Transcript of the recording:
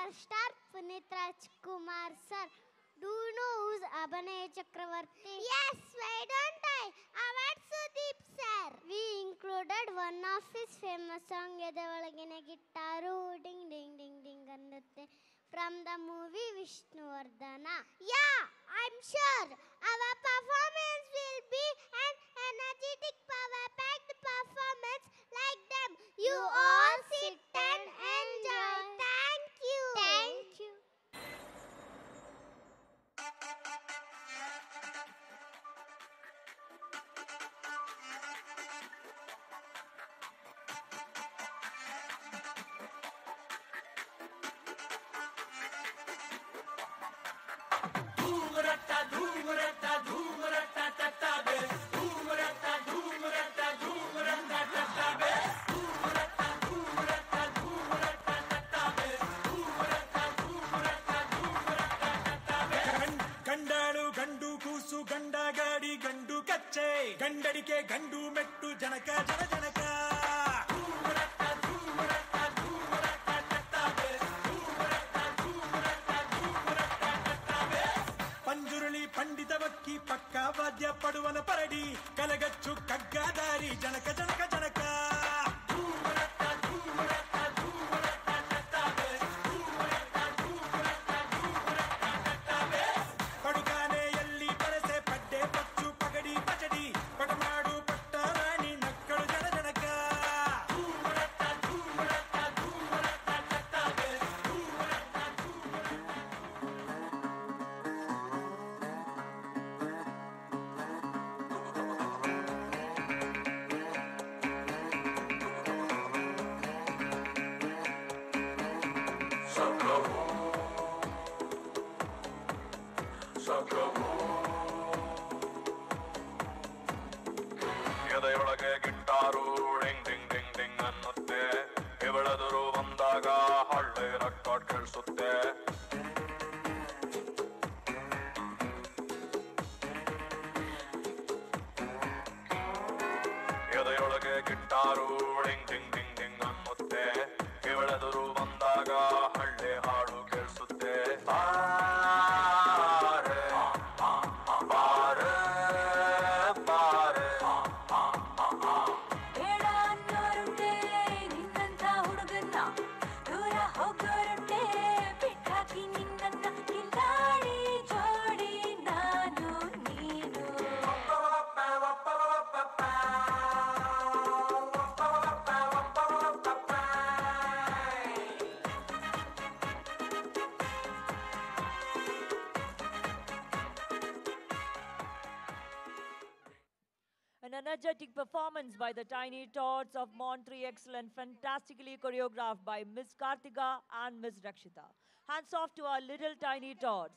our star Punit Rajkumar sir. Do you know who's Abhanay Chakravarti? Yes, why don't I? Our Sudeep sir. We included one of his famous song, Edavalagine Guitaru, Ding Ding Ding Ding Annutte, from the movie Vishnuvardhana. Yeah, I'm sure our performance will be an energetic, power-packed performance like them. You all sit and enjoy. Thank you. Thank you. ಗಂಡಗಾಡಿ ಗಂಡು ಕಚ್ಚೆ ಗಂಡಡಿಕೆ ಗಂಡು ಮೆಟ್ಟು ಜನಕ ಜನ ಜನಕ ಪಂಜುರುಳಿ ಪಂಡಿತ ಬಕ್ಕಿ ಪಕ್ಕ ವಾದ್ಯ ಪಡುವನ ಪರಡಿ ಕಲಗಚ್ಚು ಕಗ್ಗಾದಾರಿ ಜನಕ ಜನಕ ಜನಕ ಎದೆಯೊಳಗೆ ಗಿಟ್ಟಾರು ಡಿಂಗ್ ಡಿಂಗ್ ಡಿಂಗ್ ಡಿಂಗ್ ಅನ್ನುತ್ತೆ ಇವಳೆದುರು ಬಂದಾಗ ಹಳ್ಳಿ ರೆಕಾರ್ಡ್ ಕೇಳಿಸುತ್ತೆ ಎದೆಯೊಳಗೆ ಗಿಟ್ಟಾರು ಡಿಂಗ್ ಡಿಂಗ್ ಡಿಂಗ್ ಡಿಂಗ್ ಅನ್ನುತ್ತೆ ಇವಳೆದುರು ಬಂದಾಗ ಹಳ್ಳಿ ಹಾಡು ಕೇಳಿಸುತ್ತೆ An energetic performance by the Tiny Tots of Monterey, excellent, fantastically choreographed by Miss Kartika and Miss Rakshita. Hands off to our little Tiny Tots.